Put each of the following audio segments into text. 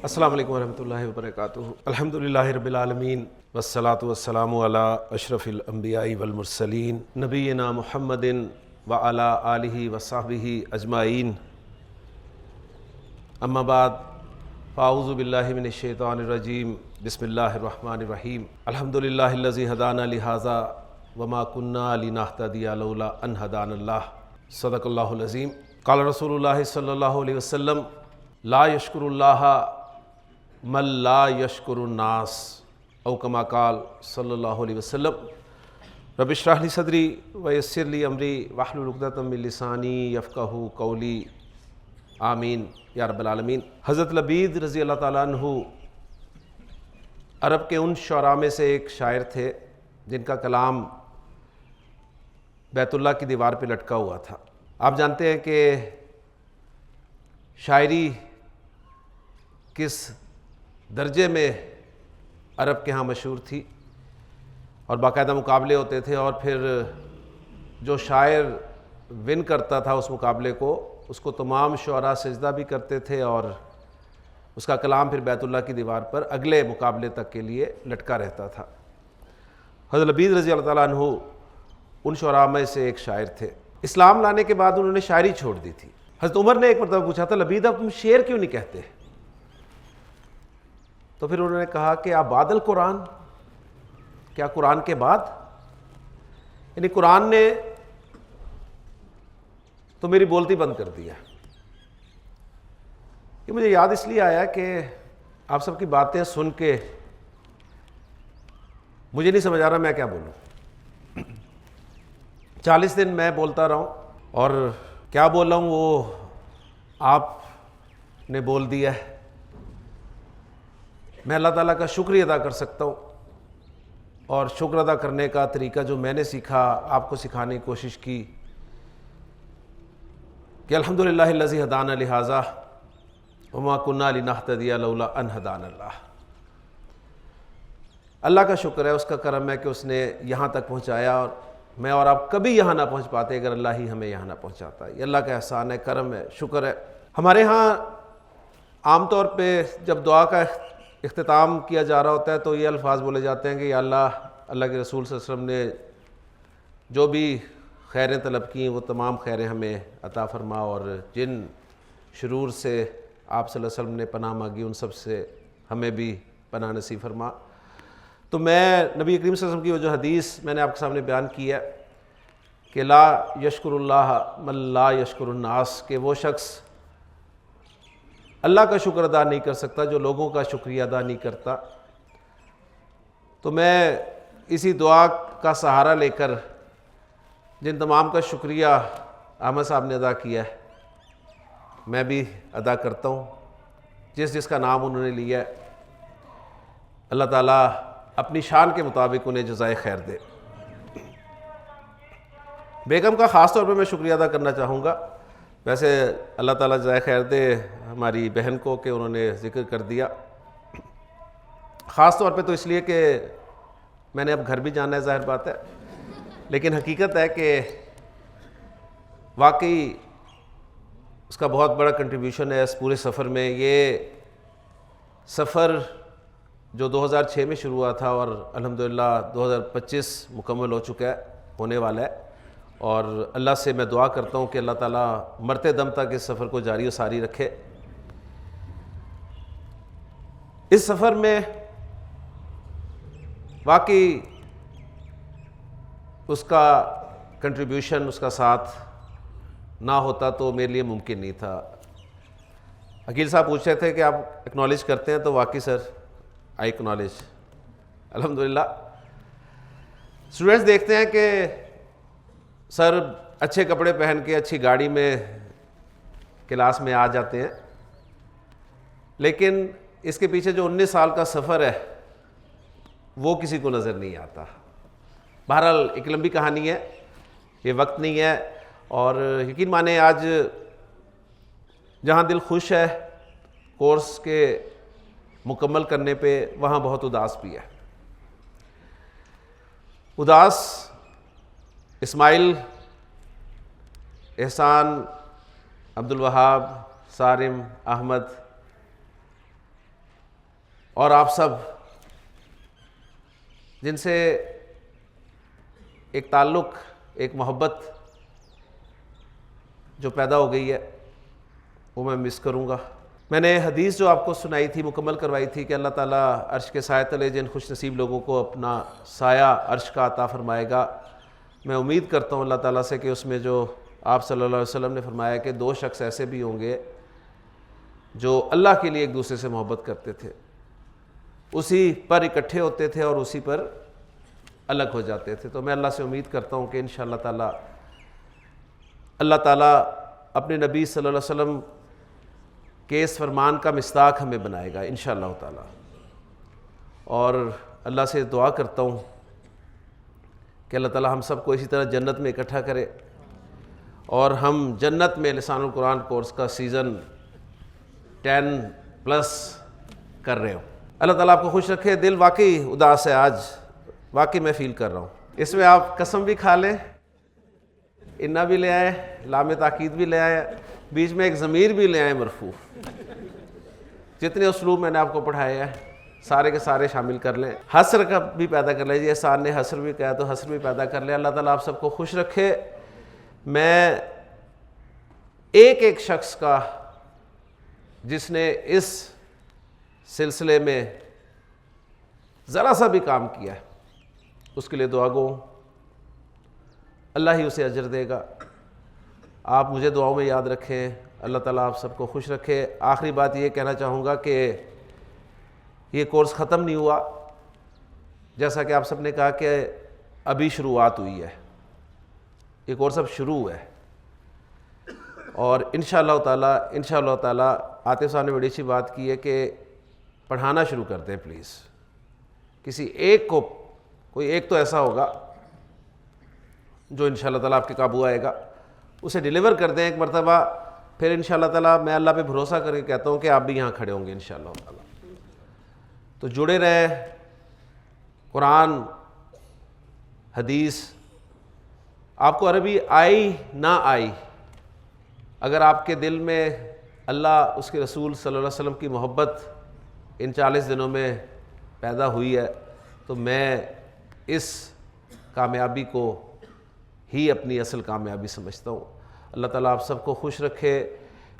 السلام علیکم ورحمۃ اللہ وبرکاتہ۔ الحمدللہ رب العالمین والصلاة والسلام علی اشرف الانبیاء والمرسلین نبینا محمد وعلی آلہ وصحبہ اجمعین، اما بعد فاعوذ باللہ من الشیطان الرجیم، بسم اللہ الرحمن الرحیم۔ الحمدللہ الذی ہدانا لہذا وما کنا لنہتدی لولا ان ہدانا اللہ، صدق اللہ العظیم۔ قال رسول اللہ صلی اللہ علیہ وسلم، لا یشکر اللہ من لا یشکر الناس، او کما قال صلی اللہ علیہ وسلم۔ رب اشرح لی صدری ویسر لی امری واحلل عقدۃ من لسانی یفقہوا قولی، آمین یا رب العالمین۔ حضرت لبید رضی اللہ تعالیٰ عنہ عرب کے ان شعراء میں سے ایک شاعر تھے جن کا کلام بیت اللہ کی دیوار پہ لٹکا ہوا تھا۔ آپ جانتے ہیں کہ شاعری کس درجے میں عرب کے ہاں مشہور تھی، اور باقاعدہ مقابلے ہوتے تھے، اور پھر جو شاعر ون کرتا تھا اس مقابلے کو، اس کو تمام شعراء سجدہ بھی کرتے تھے، اور اس کا کلام پھر بیت اللہ کی دیوار پر اگلے مقابلے تک کے لیے لٹکا رہتا تھا۔ حضرت لبید رضی اللہ تعالیٰ عنہ ان شعراء میں سے ایک شاعر تھے۔ اسلام لانے کے بعد انہوں نے شاعری چھوڑ دی تھی۔ حضرت عمر نے ایک مرتبہ پوچھا تھا، لبید اب تم شعر کیوں نہیں کہتے؟ تو پھر انہوں نے کہا کہ آپ بعد القرآن، کیا قرآن کے بعد؟ یعنی قرآن نے تو میری بولتی بند کر دیا۔ یہ مجھے یاد اس لیے آیا کہ آپ سب کی باتیں سن کے مجھے نہیں سمجھ آ رہا میں کیا بولوں۔ 40 دن میں بولتا رہا ہوں، اور کیا بول رہا ہوں وہ آپ نے بول دیا ہے۔ میں اللہ تعالیٰ کا شکریہ ادا کر سکتا ہوں، اور شکر ادا کرنے کا طریقہ جو میں نے سیکھا آپ کو سکھانے کی کوشش کی کہ الحمدللہ الذی ہدانا لہذا وما کنا لنہتدی لولا ان ہدانا اللہ۔ اللہ کا شکر ہے، اس کا کرم ہے کہ اس نے یہاں تک پہنچایا، اور میں اور آپ کبھی یہاں نہ پہنچ پاتے اگر اللہ ہی ہمیں یہاں نہ پہنچاتا۔ یہ اللہ کا احسان ہے، کرم ہے، شکر ہے۔ ہمارے ہاں عام طور پہ جب دعا کا اختتام کیا جا رہا ہوتا ہے تو یہ الفاظ بولے جاتے ہیں کہ یا اللہ، اللہ کے رسول صلی اللہ علیہ وسلم نے جو بھی خیریں طلب کی وہ تمام خیریں ہمیں عطا فرما، اور جن شرور سے آپ صلی اللہ علیہ وسلم نے پناہ مانگی ان سب سے ہمیں بھی پناہ نصیب فرما۔ تو میں نبی کریم صلی اللہ علیہ وسلم کی وہ جو حدیث میں نے آپ کے سامنے بیان کی ہے کہ لا یشکر اللہ من لا یشکر الناس، کہ وہ شخص اللہ کا شکر ادا نہیں کر سکتا جو لوگوں کا شکریہ ادا نہیں کرتا۔ تو میں اسی دعا کا سہارا لے کر جن تمام کا شکریہ احمد صاحب نے ادا کیا ہے میں بھی ادا کرتا ہوں، جس جس کا نام انہوں نے لیا ہے، اللہ تعالیٰ اپنی شان کے مطابق انہیں جزائے خیر دے۔ بیگم کا خاص طور پہ میں شکریہ ادا کرنا چاہوں گا۔ ویسے اللہ تعالیٰ جزائے خیر دے ہماری بہن کو کہ انہوں نے ذکر کر دیا، خاص طور پہ تو اس لیے کہ میں نے اب گھر بھی جانا ہے، ظاہر بات ہے، لیکن حقیقت ہے کہ واقعی اس کا بہت بڑا کنٹریبیوشن ہے اس پورے سفر میں۔ یہ سفر جو 2006 میں شروع ہوا تھا اور الحمدللہ 2025 مکمل ہو چکا ہے، ہونے والا ہے، اور اللہ سے میں دعا کرتا ہوں کہ اللہ تعالیٰ مرتے دم تک اس سفر کو جاری و ساری رکھے۔ اس سفر میں واقعی اس کا کنٹریبیوشن، اس کا ساتھ نہ ہوتا تو میرے لیے ممکن نہیں تھا۔ عقیل صاحب پوچھ رہے تھے کہ آپ اکنالج کرتے ہیں، تو واقعی سر آئی اکنالج الحمدللہ۔ اسٹوڈنٹس دیکھتے ہیں کہ سر اچھے کپڑے پہن کے اچھی گاڑی میں کلاس میں آ جاتے ہیں، لیکن اس کے پیچھے جو 19 سال کا سفر ہے وہ کسی کو نظر نہیں آتا۔ بہرحال ایک لمبی کہانی ہے، یہ وقت نہیں ہے، اور یقین مانیں آج جہاں دل خوش ہے کورس کے مکمل کرنے پہ، وہاں بہت اداس بھی ہے۔ اداس اسماعیل، احسان، عبدالوہاب، سارم، احمد، اور آپ سب جن سے ایک تعلق، ایک محبت جو پیدا ہو گئی ہے، وہ میں مس کروں گا۔ میں نے حدیث جو آپ کو سنائی تھی، مکمل کروائی تھی کہ اللہ تعالیٰ عرش کے سائے تلے جن خوش نصیب لوگوں کو اپنا سایہ عرش کا عطا فرمائے گا، میں امید کرتا ہوں اللہ تعالیٰ سے کہ اس میں جو آپ صلی اللہ علیہ وسلم نے فرمایا کہ 2 شخص ایسے بھی ہوں گے جو اللہ کے لیے ایک دوسرے سے محبت کرتے تھے، اسی پر اکٹھے ہوتے تھے اور اسی پر الگ ہو جاتے تھے۔ تو میں اللہ سے امید کرتا ہوں کہ انشاءاللہ تعالیٰ اللہ تعالیٰ اپنے نبی صلی اللہ علیہ وسلم کے اس فرمان کا مصداق ہمیں بنائے گا انشاءاللہ تعالیٰ، اور اللہ سے دعا کرتا ہوں کہ اللہ تعالیٰ ہم سب کو اسی طرح جنت میں اکٹھا کرے، اور ہم جنت میں لسان القرآن کورس کا سیزن 10+ کر رہے ہوں۔ اللہ تعالیٰ آپ کو خوش رکھے۔ دل واقعی اداس ہے آج، واقعی میں فیل کر رہا ہوں۔ اس میں آپ قسم بھی کھا لیں، انا بھی لے آئیں، لام تاکید بھی لے آئیں، بیچ میں ایک ضمیر بھی لے آئیں مرفوع۔ جتنے اسلوب میں نے آپ کو پڑھائے ہیں سارے کے سارے شامل کر لیں۔ حسر کا بھی پیدا کر لیں، احسان نے حسر بھی کہا تو حسر بھی پیدا کر لیں۔ اللہ تعالیٰ آپ سب کو خوش رکھے۔ میں ایک شخص کا جس نے اس سلسلے میں ذرا سا بھی کام کیا ہے، اس کے لیے دعا گو ہوں، اللہ ہی اسے اجر دے گا۔ آپ مجھے دعاؤں میں یاد رکھیں، اللہ تعالیٰ آپ سب کو خوش رکھے۔ آخری بات یہ کہنا چاہوں گا کہ یہ کورس ختم نہیں ہوا، جیسا کہ آپ سب نے کہا کہ ابھی شروعات ہوئی ہے، یہ کورس اب شروع ہے، اور انشاءاللہ تعالیٰ عاطف صاحب نے بڑی اچھی بات کی ہے کہ پڑھانا شروع کر دیں پلیز۔ کسی ایک کو، کوئی ایک تو ایسا ہوگا جو انشاءاللہ تعالیٰ آپ کے قابو آئے گا، اسے ڈیلیور کر دیں ایک مرتبہ، پھر انشاءاللہ تعالیٰ میں اللہ پہ بھروسہ کر کے کہتا ہوں کہ آپ بھی یہاں کھڑے ہوں گے انشاءاللہ تعالیٰ۔ تو جڑے رہیں، قرآن، حدیث، آپ کو عربی آئی نہ آئی، اگر آپ کے دل میں اللہ، اس کے رسول صلی اللہ علیہ وسلم کی محبت ان 40 دنوں میں پیدا ہوئی ہے، تو میں اس کامیابی کو ہی اپنی اصل کامیابی سمجھتا ہوں۔ اللہ تعالیٰ آپ سب کو خوش رکھے۔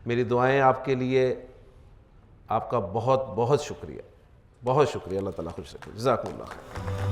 میری دعائیں آپ کے لیے، آپ کا بہت بہت شکریہ، بہت شکریہ۔ اللہ تعالیٰ خوش رکھے۔ جزاکم اللہ۔